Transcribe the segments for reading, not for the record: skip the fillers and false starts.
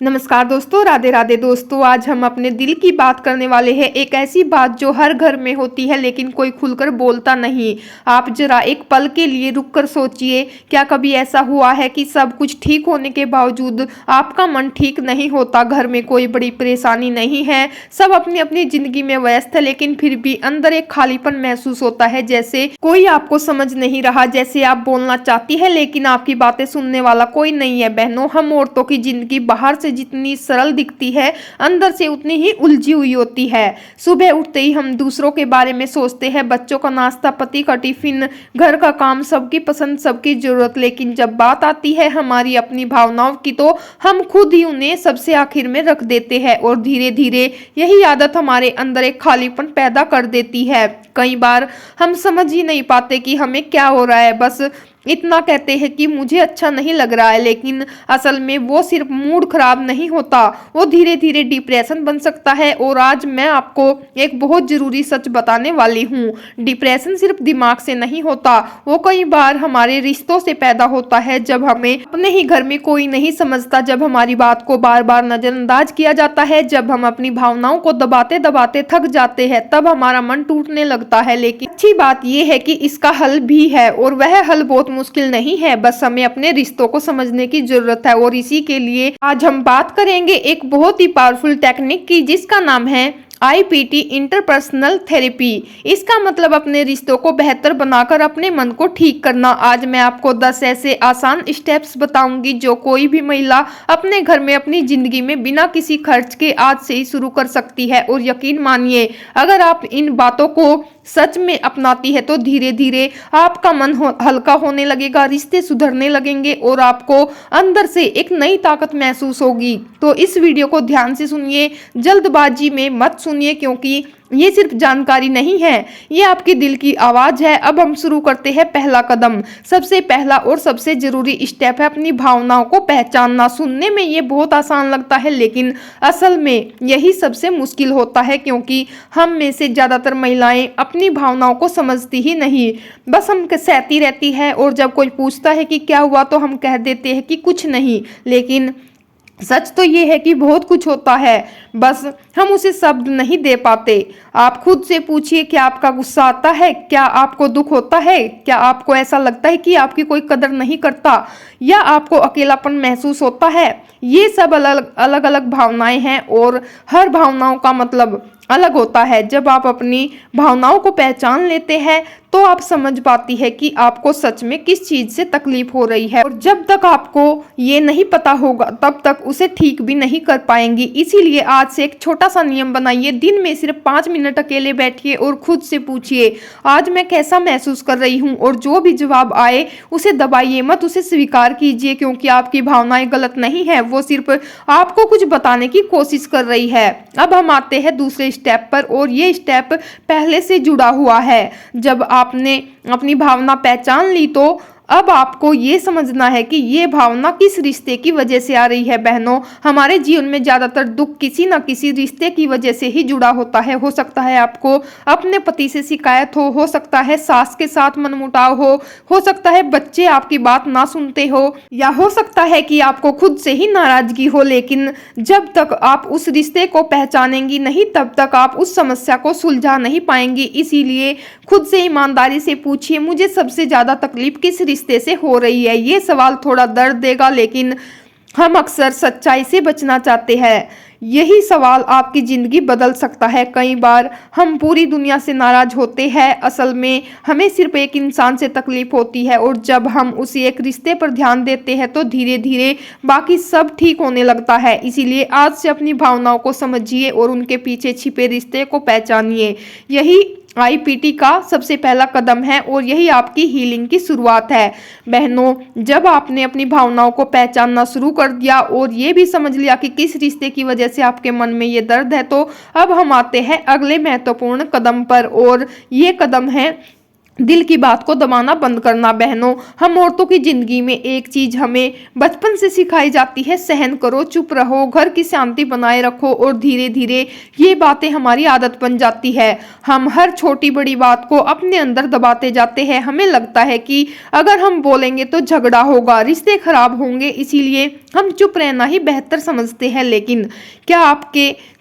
नमस्कार दोस्तों, राधे राधे दोस्तों। आज हम अपने दिल की बात करने वाले हैं। एक ऐसी बात जो हर घर में होती है लेकिन कोई खुलकर बोलता नहीं। आप जरा एक पल के लिए रुक कर सोचिए, क्या कभी ऐसा हुआ है कि सब कुछ ठीक होने के बावजूद आपका मन ठीक नहीं होता? घर में कोई बड़ी परेशानी नहीं है, सब अपनी अपनी जिंदगी में व्यस्त है, लेकिन फिर भी अंदर एक खालीपन महसूस होता है, जैसे कोई आपको समझ नहीं रहा, जैसे आप बोलना चाहती है लेकिन आपकी बातें सुनने वाला कोई नहीं है। बहनों, हम औरतों की जिंदगी बाहर से जितनी सरल दिखती है, अंदर से उतनी ही उलझी हुई होती है। सुबह उठते ही हम दूसरों के बारे में सोचते हैं, बच्चों का नाश्ता, पति का टिफिन, घर का काम, सबकी पसंद, सबकी जरूरत, लेकिन जब बात आती है हमारी अपनी भावनाओं की तो हम खुद ही उन्हें सबसे आखिर में रख देते हैं और धीरे धीरे यही आदत हमारे अंदर एक खालीपन पैदा कर देती है। कई बार हम समझ ही नहीं पाते कि हमें क्या हो रहा है, बस इतना कहते हैं कि मुझे अच्छा नहीं लग रहा है, लेकिन असल में वो सिर्फ मूड खराब नहीं होता, वो धीरे धीरे डिप्रेशन बन सकता है। और आज मैं आपको एक बहुत जरूरी सच बताने वाली हूँ। डिप्रेशन सिर्फ दिमाग से नहीं होता, वो कई बार हमारे रिश्तों से पैदा होता है। जब हमें अपने ही घर में कोई नहीं समझता, जब हमारी बात को बार बार नजरअंदाज किया जाता है, जब हम अपनी भावनाओं को दबाते दबाते थक जाते हैं, तब हमारा मन टूटने लगता है। लेकिन अच्छी बात यह है कि इसका हल भी है, और वह हल बहुत मुश्किल नहीं है, बस हमें अपने रिश्तों को समझने की जरूरत है। और इसी के लिए आज हम बात करेंगे एक बहुत ही पावरफुल टेक्निक की, जिसका नाम है IPT, इंटरपर्सनल थेरेपी। इसका मतलब अपने रिश्तों को बेहतर बनाकर अपने मन को ठीक करना। आज मैं आपको 10 ऐसे आसान स्टेप्स बताऊंगी जो कोई भी महिला अपने घर में अपनी जिंदगी में बिना किसी खर्च के आज से ही शुरू कर सकती है। और यकीन मानिए, अगर आप इन बातों को सच में अपनाती है तो धीरे धीरे आपका मन हल्का होने लगेगा, रिश्ते सुधरने लगेंगे और आपको अंदर से एक नई ताकत महसूस होगी। तो इस वीडियो को ध्यान से सुनिए, जल्दबाजी में मत सुनिए, क्योंकि ये सिर्फ जानकारी नहीं है, ये आपके दिल की आवाज है। अब हम शुरू करते हैं। पहला कदम, सबसे पहला और सबसे जरूरी स्टेप है अपनी भावनाओं को पहचानना। सुनने में ये बहुत आसान लगता है, लेकिन असल में यही सबसे मुश्किल होता है, क्योंकि हम में से ज्यादातर महिलाएं अपनी भावनाओं को समझती ही नहीं, बस हम सहती रहती है। और जब कोई पूछता है कि क्या हुआ तो हम कह देते हैं कि कुछ नहीं, लेकिन सच तो ये है कि बहुत कुछ होता है, बस हम उसे शब्द नहीं दे पाते। आप खुद से पूछिए, क्या आपका गुस्सा आता है? क्या आपको दुख होता है? क्या आपको ऐसा लगता है कि आपकी कोई कदर नहीं करता, या आपको अकेलापन महसूस होता है? ये सब अलग अलग भावनाएं हैं और हर भावनाओं का मतलब अलग होता है। जब आप अपनी भावनाओं को पहचान लेते हैं तो आप समझ पाती है कि आपको सच में किस चीज से तकलीफ हो रही है, और जब तक आपको ये नहीं पता होगा तब तक उसे ठीक भी नहीं कर पाएंगी। इसीलिए आज से एक छोटा सा नियम बनाइए। दिन में सिर्फ 5 मिनट अकेले बैठिए और खुद से पूछिए, आज मैं कैसा महसूस कर रही हूँ? और जो भी जवाब आए उसे दबाइए मत, उसे स्वीकार कीजिए, क्योंकि आपकी भावनाएं गलत नहीं है, वो सिर्फ आपको कुछ बताने की कोशिश कर रही है। अब हम आते हैं दूसरे स्टेप पर, और ये स्टेप पहले से जुड़ा हुआ है। जब आपने अपनी भावना पहचान ली तो अब आपको ये समझना है कि ये भावना किस रिश्ते की वजह से आ रही है। बहनों, हमारे जीवन में ज्यादातर दुख किसी ना किसी रिश्ते की वजह से ही जुड़ा होता है। हो सकता है आपको अपने पति से शिकायत हो सकता है सास के साथ मनमुटाव हो सकता है बच्चे आपकी बात ना सुनते हो, या हो सकता है कि आपको खुद से ही नाराजगी हो। लेकिन जब तक आप उस रिश्ते को पहचानेंगी नहीं, तब तक आप उस समस्या को सुलझा नहीं पाएंगी। इसीलिए खुद से ईमानदारी से पूछिए, मुझे सबसे ज्यादा तकलीफ किस रिश्ते से हो रही है? ये सवाल थोड़ा दर्द देगा, लेकिन हम अक्सर सच्चाई से बचना चाहते हैं। यही सवाल आपकी जिंदगी बदल सकता है। कई बार हम पूरी दुनिया से नाराज होते हैं, असल में हमें सिर्फ एक इंसान से तकलीफ होती है, और जब हम उसी एक रिश्ते पर ध्यान देते हैं तो धीरे धीरे बाकी सब ठीक होने लगता है। इसीलिए आज से अपनी भावनाओं को समझिए और उनके पीछे छिपे रिश्ते को पहचानिए। यही IPT का सबसे पहला कदम है और यही आपकी हीलिंग की शुरुआत है। बहनों, जब आपने अपनी भावनाओं को पहचानना शुरू कर दिया और ये भी समझ लिया कि किस रिश्ते की वजह से आपके मन में ये दर्द है, तो अब हम आते हैं अगले महत्वपूर्ण कदम पर, और ये कदम है दिल की बात को दबाना बंद करना। बहनों, हम औरतों की जिंदगी में एक चीज हमें बचपन से सिखाई जाती है, सहन करो, चुप रहो, घर की शांति बनाए रखो, और धीरे धीरे ये बातें हमारी आदत बन जाती है। हम हर छोटी बड़ी बात को अपने अंदर दबाते जाते हैं। हमें लगता है कि अगर हम बोलेंगे तो झगड़ा होगा, रिश्ते खराब होंगे, इसीलिए हम चुप रहना ही बेहतर समझते हैं। लेकिन क्या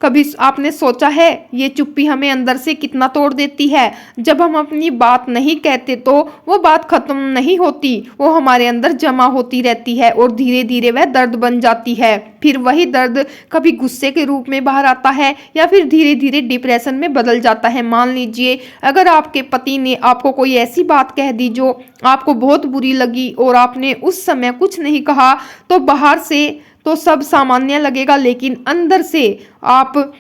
कभी आपने सोचा है ये चुप्पी हमें अंदर से कितना तोड़ देती है। जब हम अपनी बात नहीं कहते तो वो बात खत्म नहीं होती, वो हमारे अंदर जमा होती रहती है और धीरे धीरे वह दर्द बन जाती है। फिर वही दर्द कभी गुस्से के रूप में बाहर आता है या फिर धीरे धीरे डिप्रेशन में बदल जाता है। मान लीजिए अगर आपके पति ने आपको कोई ऐसी बात कह दी जो आपको बहुत बुरी लगी और आपने उस समय कुछ नहीं कहा, तो बाहर से तो सब सामान्य लगेगा, लेकिन अंदर से आप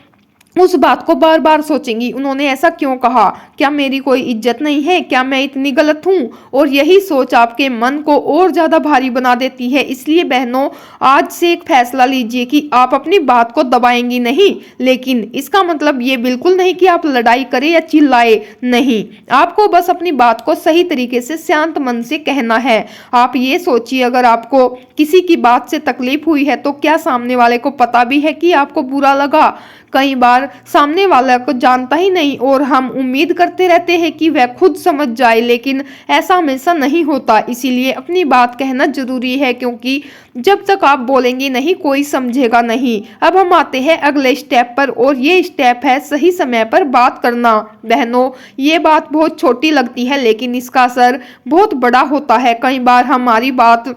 उस बात को बार बार सोचेंगी, उन्होंने ऐसा क्यों कहा, क्या मेरी कोई इज्जत नहीं है, क्या मैं इतनी गलत हूँ। और यही सोच आपके मन को और ज्यादा भारी बना देती है। इसलिए बहनों, आज से एक फैसला लीजिए कि आप अपनी बात को दबाएंगी नहीं। लेकिन इसका मतलब ये बिल्कुल नहीं कि आप लड़ाई करें या चिल्लाए, नहीं। आपको बस अपनी बात को सही तरीके से शांत मन से कहना है। आप ये सोचिए, अगर आपको किसी की बात से तकलीफ हुई है तो क्या सामने वाले को पता भी है कि आपको बुरा लगा। कई बार सामने वाला को जानता ही नहीं और हम उम्मीद करते रहते हैं कि वह खुद समझ जाए, लेकिन ऐसा हमेशा नहीं होता। इसीलिए अपनी बात कहना जरूरी है, क्योंकि जब तक आप बोलेंगे नहीं कोई समझेगा नहीं। अब हम आते हैं अगले स्टेप पर, और ये स्टेप है सही समय पर बात करना। बहनों, ये बात बहुत छोटी लगती है लेकिन इसका असर बहुत बड़ा होता है। कई बार हमारी बात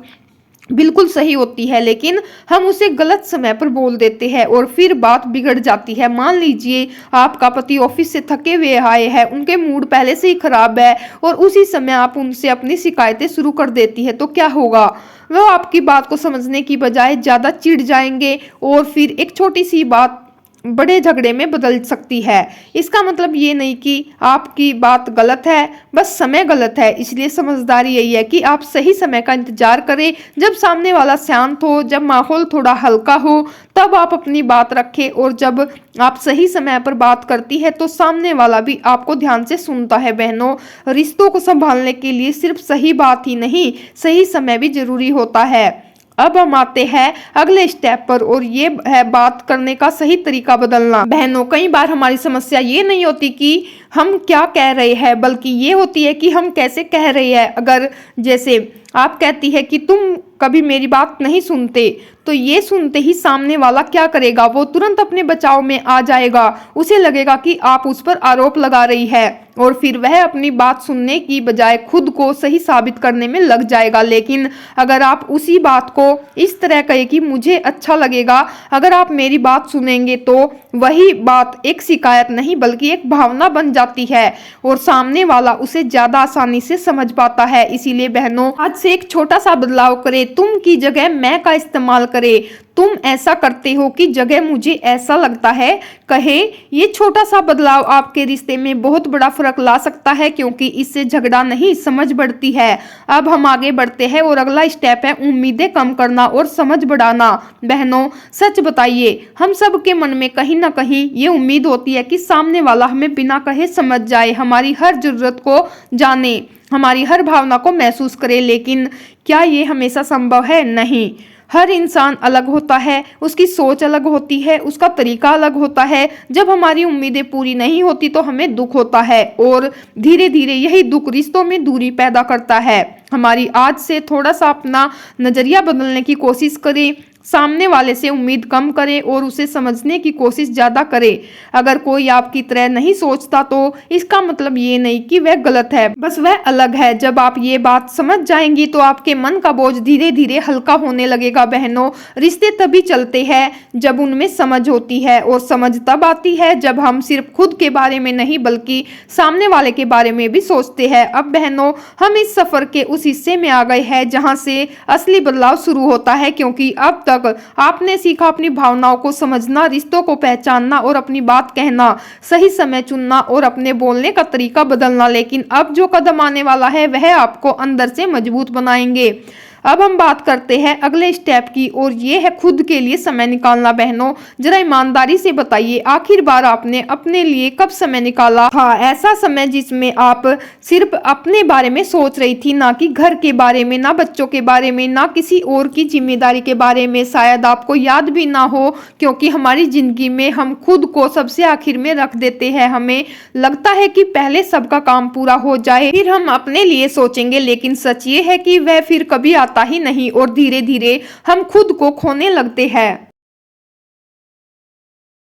बिल्कुल सही होती है लेकिन हम उसे गलत समय पर बोल देते हैं और फिर बात बिगड़ जाती है। मान लीजिए आपका पति ऑफिस से थके हुए आए हैं, उनके मूड पहले से ही खराब है और उसी समय आप उनसे अपनी शिकायतें शुरू कर देती है, तो क्या होगा। वह आपकी बात को समझने की बजाय ज्यादा चिढ़ जाएंगे और फिर एक छोटी सी बात बड़े झगड़े में बदल सकती है। इसका मतलब ये नहीं कि आपकी बात गलत है, बस समय गलत है। इसलिए समझदारी यही है कि आप सही समय का इंतजार करें, जब सामने वाला शांत हो, जब माहौल थोड़ा हल्का हो, तब आप अपनी बात रखें। और जब आप सही समय पर बात करती है तो सामने वाला भी आपको ध्यान से सुनता है। बहनों, रिश्तों को संभालने के लिए सिर्फ सही बात ही नहीं, सही समय भी जरूरी होता है। अब हम आते हैं अगले स्टेप पर, और ये है बात करने का सही तरीका बदलना। बहनों, कई बार हमारी समस्या ये नहीं होती कि हम क्या कह रहे हैं, बल्कि ये होती है कि हम कैसे कह रहे हैं। अगर जैसे आप कहती है कि तुम कभी मेरी बात नहीं सुनते, तो ये सुनते ही सामने वाला क्या करेगा, वो तुरंत अपने बचाव में आ जाएगा। उसे लगेगा कि आप उस पर आरोप लगा रही है और फिर वह अपनी बात सुनने की बजाय खुद को सही साबित करने में लग जाएगा। लेकिन अगर आप उसी बात को इस तरह कहे कि मुझे अच्छा लगेगा अगर आप मेरी बात सुनेंगे, तो वही बात एक शिकायत नहीं बल्कि एक भावना बन जाती है और सामने वाला उसे ज्यादा आसानी से समझ पाता है। इसीलिए बहनों, आज से एक छोटा सा बदलाव करें। तुम की जगह मैं का इस्तेमाल करें। तुम ऐसा करते हो कि जगह मुझे ऐसा लगता है कहे। ये छोटा सा बदलाव आपके रिश्ते में बहुत बड़ा फर्क ला सकता है, क्योंकि इससे झगड़ा नहीं समझ बढ़ती है। अब हम आगे बढ़ते हैं और अगला स्टेप है उम्मीदें कम करना और समझ बढ़ाना। बहनों, सच बताइए, हम सब के मन में कहीं ना कहीं ये उम्मीद होती है कि सामने वाला हमें बिना कहे समझ जाए, हमारी हर जरूरत को जाने, हमारी हर भावना को महसूस करे। लेकिन क्या ये हमेशा संभव है? नहीं। हर इंसान अलग होता है, उसकी सोच अलग होती है, उसका तरीका अलग होता है। जब हमारी उम्मीदें पूरी नहीं होती तो हमें दुख होता है और धीरे धीरे यही दुख रिश्तों में दूरी पैदा करता है। हमारी आज से थोड़ा सा अपना नजरिया बदलने की कोशिश करें, सामने वाले से उम्मीद कम करें और उसे समझने की कोशिश ज्यादा करें। अगर कोई आपकी तरह नहीं सोचता तो इसका मतलब ये नहीं कि वह गलत है, बस वह अलग है। जब आप ये बात समझ जाएंगी तो आपके मन का बोझ धीरे धीरे हल्का होने लगेगा। बहनों, रिश्ते तभी चलते हैं जब उनमें समझ होती है, और समझ तब आती है जब हम सिर्फ खुद के बारे में नहीं बल्कि सामने वाले के बारे में भी सोचते हैं। अब बहनों, हम इस सफर के उस हिस्से में आ गए हैं जहां से असली बदलाव शुरू होता है, क्योंकि अब आपने सीखा अपनी भावनाओं को समझना, रिश्तों को पहचानना और अपनी बात कहना, सही समय चुनना और अपने बोलने का तरीका बदलना। लेकिन अब जो कदम आने वाला है वह आपको अंदर से मजबूत बनाएंगे। अब हम बात करते हैं अगले स्टेप की, और ये है खुद के लिए समय निकालना। बहनों, जरा ईमानदारी से बताइए, आखिर बार आपने अपने लिए कब समय निकाला था? ऐसा समय जिसमें आप सिर्फ अपने बारे में सोच रही थी, ना कि घर के बारे में, ना बच्चों के बारे में, ना किसी और की जिम्मेदारी के बारे में। शायद आपको याद भी ना हो, क्योंकि हमारी जिंदगी में हम खुद को सबसे आखिर में रख देते हैं। हमें लगता है कि पहले सबका काम पूरा हो जाए फिर हम अपने लिए सोचेंगे, लेकिन सच ये है कि वह फिर कभी आता ही नहीं और धीरे धीरे हम खुद को खोने लगते हैं।